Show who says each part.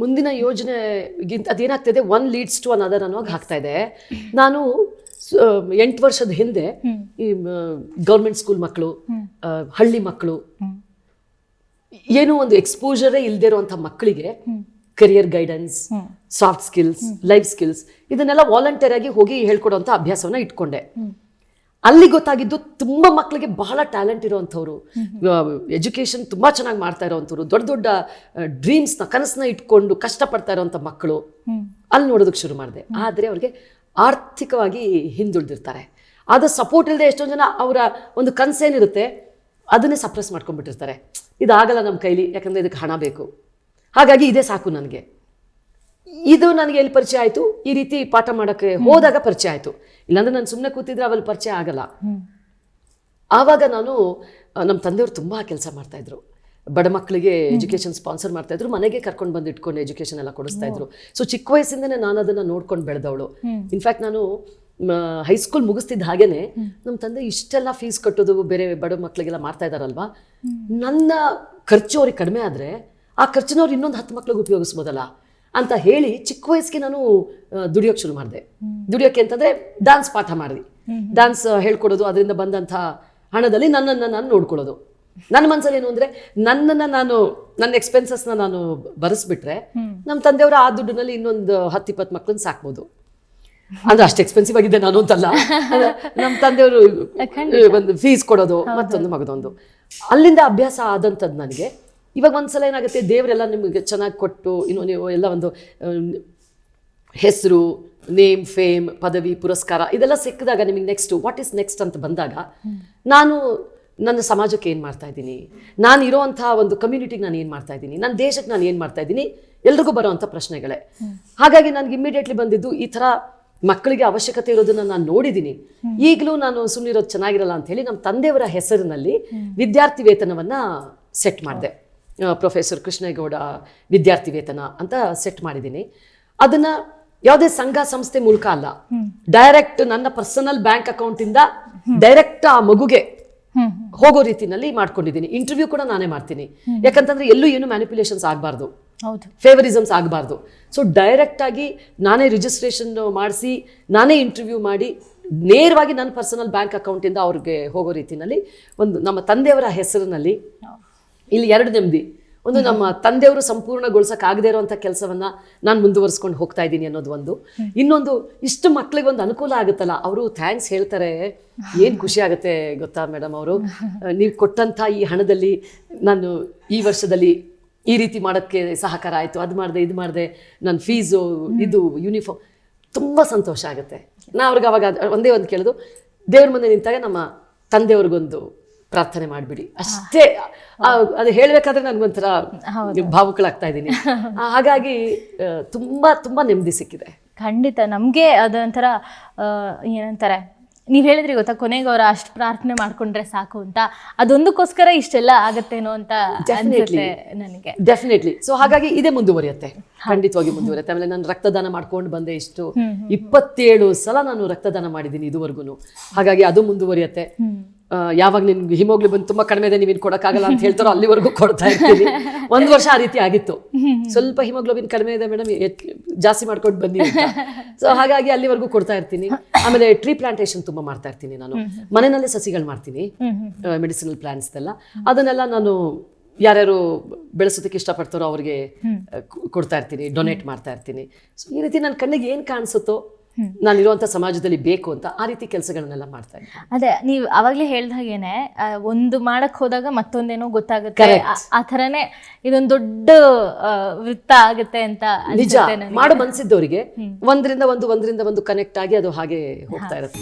Speaker 1: ಮುಂದಿನ ಯೋಜನೆಗಿಂತ ಅದೇನಾಗ್ತಿದೆ one leads to another ಅನ್ನೋವಾಗ ಆಗ್ತಾ ಇದೆ. ನಾನು 8 ವರ್ಷದ ಹಿಂದೆ ಈ ಗೌರ್ಮೆಂಟ್ ಸ್ಕೂಲ್ ಮಕ್ಕಳು, ಹಳ್ಳಿ ಮಕ್ಕಳು, ಏನೋ ಒಂದು ಎಕ್ಸ್ಪೋಜರೇ ಇಲ್ಲದೆ ಇರುವಂಥ ಮಕ್ಕಳಿಗೆ career guidance, soft skills, life skills ಇದನ್ನೆಲ್ಲ ವಾಲಂಟಿಯರ್ ಆಗಿ ಹೋಗಿ ಹೇಳ್ಕೊಡುವಂಥ ಅಭ್ಯಾಸವನ್ನ ಇಟ್ಕೊಂಡೆ. ಅಲ್ಲಿ ಗೊತ್ತಾಗಿದ್ದು ತುಂಬ ಮಕ್ಕಳಿಗೆ ಬಹಳ ಟ್ಯಾಲೆಂಟ್ ಇರೋವಂಥವ್ರು, ಎಜುಕೇಷನ್ ತುಂಬ ಚೆನ್ನಾಗಿ ಮಾಡ್ತಾ ಇರೋವಂಥವ್ರು, ದೊಡ್ಡ ದೊಡ್ಡ ಡ್ರೀಮ್ಸ್ನ ಕನಸನ್ನ ಇಟ್ಕೊಂಡು ಕಷ್ಟಪಡ್ತಾ ಇರೋವಂಥ ಮಕ್ಕಳು ಅಲ್ಲಿ ನೋಡೋದಕ್ಕೆ ಶುರು ಮಾಡಿದೆ. ಆದರೆ ಅವ್ರಿಗೆ ಆರ್ಥಿಕವಾಗಿ ಹಿಂದುಳಿದಿರ್ತಾರೆ. ಆದ ಸಪೋರ್ಟ್ ಇಲ್ಲದೆ ಎಷ್ಟೊಂದು ಜನ ಅವರ ಒಂದು ಕನಸೇನಿರುತ್ತೆ ಅದನ್ನೇ ಸಪ್ರೆಸ್ ಮಾಡ್ಕೊಂಡ್ಬಿಟ್ಟಿರ್ತಾರೆ. ಇದಾಗಲ್ಲ ನಮ್ಮ ಕೈಲಿ, ಯಾಕಂದರೆ ಇದಕ್ಕೆ ಹಣ ಬೇಕು, ಹಾಗಾಗಿ ಇದೇ ಸಾಕು ನನಗೆ. ಇದು ನನಗೆ ಎಲ್ಲಿ ಪರಿಚಯ ಆಯಿತು, ಈ ರೀತಿ ಪಾಠ ಮಾಡೋಕ್ಕೆ ಹೋದಾಗ ಪರಿಚಯ ಆಯಿತು. ಇಲ್ಲಾಂದ್ರೆ ನಾನು ಸುಮ್ಮನೆ ಕೂತಿದ್ರೆ ಅವಲ್ಲಿ ಪರಿಚಯ ಆಗಲ್ಲ. ಆವಾಗ ನಾನು ನಮ್ಮ ತಂದೆಯವರು ತುಂಬ ಕೆಲಸ ಮಾಡ್ತಾಯಿದ್ರು. ಬಡ ಮಕ್ಕಳಿಗೆ ಎಜುಕೇಷನ್ ಸ್ಪಾನ್ಸರ್ ಮಾಡ್ತಾಯಿದ್ರು, ಮನೆಗೆ ಕರ್ಕೊಂಡು ಬಂದು ಇಟ್ಕೊಂಡು ಎಜುಕೇಷನ್ ಎಲ್ಲ ಕೊಡಿಸ್ತಾ ಇದ್ರು. ಸೊ ಚಿಕ್ಕ ವಯಸ್ಸಿಂದನೇ ನಾನು ಅದನ್ನು ನೋಡ್ಕೊಂಡು ಬೆಳೆದವಳು. ಇನ್ಫ್ಯಾಕ್ಟ್ ನಾನು ಹೈಸ್ಕೂಲ್ ಮುಗಿಸ್ತಿದ್ದ ಹಾಗೇನೆ ನಮ್ಮ ತಂದೆ ಇಷ್ಟೆಲ್ಲ ಫೀಸ್ ಕಟ್ಟೋದು ಬೇರೆ ಬಡ ಮಕ್ಕಳಿಗೆಲ್ಲ ಮಾಡ್ತಾ ಇದ್ದಾರಲ್ವಾ, ನನ್ನ ಖರ್ಚು ಅವ್ರಿಗೆ ಕಡಿಮೆ ಆದರೆ ಆ ಖರ್ಚಿನವ್ರು ಇನ್ನೊಂದು 10 ಮಕ್ಳಿಗೆ ಉಪಯೋಗಿಸ್ಬೋದಲ್ಲ ಅಂತ ಹೇಳಿ ಚಿಕ್ಕ ವಯಸ್ಸಿಗೆ ನಾನು ದುಡಿಯೋಕ್ಕೆ ಶುರು ಮಾಡಿದೆ. ದುಡಿಯೋಕ್ಕೆ ಅಂತಂದರೆ ಡ್ಯಾನ್ಸ್ ಪಾಠ ಮಾಡಿದ್ವಿ. ಡ್ಯಾನ್ಸ್ ಹೇಳ್ಕೊಡೋದು, ಅದರಿಂದ ಬಂದಂಥ ಹಣದಲ್ಲಿ ನನ್ನನ್ನು ನಾನು ನೋಡ್ಕೊಳ್ಳೋದು. ನನ್ನ ಮನಸ್ಸಲ್ಲಿ ಏನು ಅಂದರೆ ನನ್ನ ಎಕ್ಸ್ಪೆನ್ಸಸ್ನ ನಾನು ಬರೆಸ್ಬಿಟ್ರೆ ನಮ್ಮ ತಂದೆಯವರ ಆ ದುಡ್ಡಿನಲ್ಲಿ ಇನ್ನೊಂದು 10-20 ಮಕ್ಳನ್ನ ಸಾಕ್ಬೋದು. ಅಂದ್ರೆ ಅಷ್ಟು ಎಕ್ಸ್ಪೆನ್ಸಿವ್ ಆಗಿದೆ ನಾನು ಅಂತಲ್ಲ, ನಮ್ಮ ತಂದೆಯವರು ಒಂದು ಫೀಸ್ ಕೊಡೋದು, ಮತ್ತೊಂದು ಮಗದೊಂದು, ಅಲ್ಲಿಂದ ಅಭ್ಯಾಸ ಆದಂಥದ್ದು ನನಗೆ. ಇವಾಗ ಒಂದ್ಸಲ ಏನಾಗುತ್ತೆ, ದೇವರೆಲ್ಲ ನಿಮಗೆ ಚೆನ್ನಾಗಿ ಕೊಟ್ಟು ಇನ್ನು ನೀವು ಎಲ್ಲ ಒಂದು ಹೆಸರು, ನೇಮ್, ಫೇಮ್, ಪದವಿ, ಪುರಸ್ಕಾರ ಇದೆಲ್ಲ ಸಿಕ್ಕಿದಾಗ ನಿಮಗೆ ನೆಕ್ಸ್ಟ್ ವಾಟ್ ಈಸ್ ನೆಕ್ಸ್ಟ್ ಅಂತ ಬಂದಾಗ ನಾನು ನನ್ನ ಸಮಾಜಕ್ಕೆ ಏನು ಮಾಡ್ತಾ ಇದ್ದೀನಿ, ನಾನು ಇರೋವಂಥ ಒಂದು ಕಮ್ಯುನಿಟಿಗೆ ನಾನು ಏನು ಮಾಡ್ತಾ ಇದ್ದೀನಿ, ನನ್ನ ದೇಶಕ್ಕೆ ನಾನು ಏನು ಮಾಡ್ತಾ ಇದ್ದೀನಿ, ಎಲ್ರಿಗೂ ಬರೋವಂಥ ಪ್ರಶ್ನೆಗಳೇ. ಹಾಗಾಗಿ ನನಗೆ ಇಮ್ಮಿಡಿಯೇಟ್ಲಿ ಬಂದಿದ್ದು ಈ ಥರ ಮಕ್ಕಳಿಗೆ ಅವಶ್ಯಕತೆ ಇರೋದನ್ನ ನಾನು ನೋಡಿದ್ದೀನಿ. ಈಗಲೂ ನಾನು ಸುಮ್ಮನಿರೋದು ಚೆನ್ನಾಗಿರಲ್ಲ ಅಂತ ಹೇಳಿ ನಮ್ಮ ತಂದೆಯವರ ಹೆಸರಿನಲ್ಲಿ ವಿದ್ಯಾರ್ಥಿ ವೇತನವನ್ನು ಸೆಟ್ ಮಾಡಿದೆ. ಪ್ರೊಫೆಸರ್ ಕೃಷ್ಣೇಗೌಡ ವಿದ್ಯಾರ್ಥಿ ವೇತನ ಅಂತ ಸೆಟ್ ಮಾಡಿದ್ದೀನಿ. ಅದನ್ನ ಯಾವುದೇ ಸಂಘ ಸಂಸ್ಥೆ ಮೂಲಕ ಅಲ್ಲ, ಡೈರೆಕ್ಟ್ ನನ್ನ ಪರ್ಸನಲ್ ಬ್ಯಾಂಕ್ ಅಕೌಂಟಿಂದ ಡೈರೆಕ್ಟ್ ಆ ಮಗುಗೆ ಹೋಗೋ ರೀತಿನಲ್ಲಿ ಮಾಡ್ಕೊಂಡಿದ್ದೀನಿ. ಇಂಟರ್ವ್ಯೂ ಕೂಡ ನಾನೇ ಮಾಡ್ತೀನಿ, ಯಾಕಂತಂದ್ರೆ ಎಲ್ಲೂ ಏನು ಮ್ಯಾನಿಪ್ಯುಲೇಷನ್ಸ್ ಆಗಬಾರ್ದು, ಫೇವರಿಸಮ್ಸ್ ಆಗಬಾರ್ದು. ಸೊ ಡೈರೆಕ್ಟ್ ಆಗಿ ನಾನೇ ರಿಜಿಸ್ಟ್ರೇಷನ್ ಮಾಡಿಸಿ, ನಾನೇ ಇಂಟರ್ವ್ಯೂ ಮಾಡಿ ನೇರವಾಗಿ ನನ್ನ ಪರ್ಸನಲ್ ಬ್ಯಾಂಕ್ ಅಕೌಂಟಿಂದ ಅವ್ರಿಗೆ ಹೋಗೋ ರೀತಿನಲ್ಲಿ ಒಂದು ನಮ್ಮ ತಂದೆಯವರ ಹೆಸರಿನಲ್ಲಿ ಇಲ್ಲಿ 2 ನೆಮ್ಮದಿ. ಒಂದು ನಮ್ಮ ತಂದೆಯವರು ಸಂಪೂರ್ಣಗೊಳಿಸೋಕ್ಕಾಗದೇ ಇರುವಂಥ ಕೆಲಸವನ್ನ ನಾನು ಮುಂದುವರಿಸ್ಕೊಂಡು ಹೋಗ್ತಾ ಇದ್ದೀನಿ ಅನ್ನೋದು ಒಂದು. ಇನ್ನೊಂದು, ಇಷ್ಟು ಮಕ್ಳಿಗೆ ಒಂದು ಅನುಕೂಲ ಆಗುತ್ತಲ್ಲ, ಅವರು ಥ್ಯಾಂಕ್ಸ್ ಹೇಳ್ತಾರೆ, ಏನು ಖುಷಿ ಆಗುತ್ತೆ ಗೊತ್ತಾ ಮೇಡಮ್, ಅವರು ನೀವು ಕೊಟ್ಟಂಥ ಈ ಹಣದಲ್ಲಿ ನಾನು ಈ ವರ್ಷದಲ್ಲಿ ಈ ರೀತಿ ಮಾಡೋಕ್ಕೆ ಸಹಕಾರ ಆಯಿತು, ಅದು ಮಾಡಿದೆ, ಇದು ಮಾಡಿದೆ, ನನ್ನ ಫೀಸು, ಇದು ಯೂನಿಫಾರ್ಮ್, ತುಂಬ ಸಂತೋಷ ಆಗುತ್ತೆ. ನಾ ಅವ್ರಿಗೆ ಅವಾಗ ಒಂದೇ ಒಂದು ಕೇಳೋದು, ದೇವ್ರ ಮುಂದೆ ನಿಂತಾಗ ನಮ್ಮ ತಂದೆಯವ್ರಿಗೊಂದು ಪ್ರಾರ್ಥನೆ ಮಾಡಿಬಿಡಿ ಅಷ್ಟೇ. ಅದು ಹೇಳಬೇಕಾದ್ರೆ ನನಗೊಂಥರ ಭಾವುಕಳಾಗ್ತಾ ಇದ್ದೀನಿ. ಹಾಗಾಗಿ ತುಂಬ ತುಂಬ ನೆಮ್ಮದಿ ಸಿಕ್ಕಿದೆ.
Speaker 2: ಖಂಡಿತ ನಮಗೆ ಅದೊಂಥರ ಏನಂತಾರೆ, ನೀವು ಹೇಳಿದ್ರಿ ಗೊತ್ತಾ, ಕೊನೆಗೆ ಅವ್ರು ಅಷ್ಟು ಪ್ರಾರ್ಥನೆ ಮಾಡ್ಕೊಂಡ್ರೆ ಸಾಕು ಅಂತ, ಅದೊಂದಕ್ಕೋಸ್ಕರ ಇಷ್ಟೆಲ್ಲ ಆಗತ್ತೇನೋ ಅಂತ ಅನ್ಸುತ್ತೆ ನನಗೆ.
Speaker 1: ಡೆಫಿನೆಟ್ಲಿ. ಸೊ ಹಾಗಾಗಿ ಇದೇ ಮುಂದುವರಿಯುತ್ತೆ, ಖಂಡಿತವಾಗಿ ಮುಂದುವರಿಯುತ್ತೆ. ಆಮೇಲೆ ನಾನು ರಕ್ತದಾನ ಮಾಡ್ಕೊಂಡು ಬಂದೆ, ಇಷ್ಟು 27 ಸಲ ನಾನು ರಕ್ತದಾನ ಮಾಡಿದ್ದೀನಿ ಇದುವರೆಗೂ. ಹಾಗಾಗಿ ಅದು ಮುಂದುವರಿಯುತ್ತೆ. ಯಾವಾಗ ನಿನ್ಗೆ ಹಿಮೋಗ್ಲೋಬಿನ್ ತುಂಬಾ ಕಡಿಮೆ ಇದೆ, ನೀವೇನು ಕೊಡೋಕ್ಕಾಗಲ್ಲ ಅಂತ ಹೇಳ್ತಾರೋ ಅಲ್ಲಿವರೆಗೂ ಕೊಡ್ತಾ ಇರ್ತೀನಿ. 1 ವರ್ಷ ಆ ರೀತಿ ಆಗಿತ್ತು, ಸ್ವಲ್ಪ ಹಿಮೋಗ್ಲೋಬಿನ್ ಕಡಿಮೆ ಇದೆ ಮೇಡಮ್, ಜಾಸ್ತಿ ಮಾಡ್ಕೊಂಡು ಬನ್ನಿ ಅಂತ. ಸೊ ಹಾಗಾಗಿ ಅಲ್ಲಿವರೆಗೂ ಕೊಡ್ತಾ ಇರ್ತೀನಿ. ಆಮೇಲೆ ಟ್ರೀ ಪ್ಲಾಂಟೇಶನ್ ತುಂಬಾ ಮಾಡ್ತಾ ಇರ್ತೀನಿ. ನಾನು ಮನೆಯಲ್ಲೇ ಸಸಿಗಳು ಮಾಡ್ತೀನಿ, ಮೆಡಿಸಿನಲ್ ಪ್ಲಾಂಟ್ಸ್ ಎಲ್ಲ, ಅದನ್ನೆಲ್ಲ ನಾನು ಯಾರ್ಯಾರು ಬೆಳೆಸೋದಕ್ಕೆ ಇಷ್ಟಪಡ್ತಾರೋ ಅವ್ರಿಗೆ ಕೊಡ್ತಾ ಇರ್ತೀನಿ, ಡೊನೇಟ್ ಮಾಡ್ತಾ ಇರ್ತೀನಿ. ಸೊ ಈ ರೀತಿ ನನ್ನ ಕಣ್ಣಿಗೆ ಏನು ಕಾಣಿಸುತ್ತೋ ನಾನಿರುವಂಥ ಸಮಾಜದಲ್ಲಿ ಬೇಕು ಅಂತ ಆ ರೀತಿ ಕೆಲಸಗಳನ್ನೆಲ್ಲ ಮಾಡ್ತಾ ಇದ್ದೀನಿ.
Speaker 2: ಅದೇ ನೀವು ಅವಾಗಲೇ ಹೇಳ್ದಾಗೇನೆ, ಒಂದು ಮಾಡಕ್ ಹೋದಾಗ ಮತ್ತೊಂದೇನೋ ಗೊತ್ತಾಗುತ್ತೆ, ಆ ಥರನೇ ಇದೊಂದು ದೊಡ್ಡ ವೃತ್ತ ಆಗುತ್ತೆ ಅಂತ.
Speaker 1: ನಿಜ, ಮಾಡೋ ಮನ್ಸಿದ್ದವರಿಗೆ ಒಂದರಿಂದ ಒಂದು ಕನೆಕ್ಟ್ ಆಗಿ ಅದು ಹಾಗೆ ಹೋಗ್ತಾ ಇರುತ್ತೆ.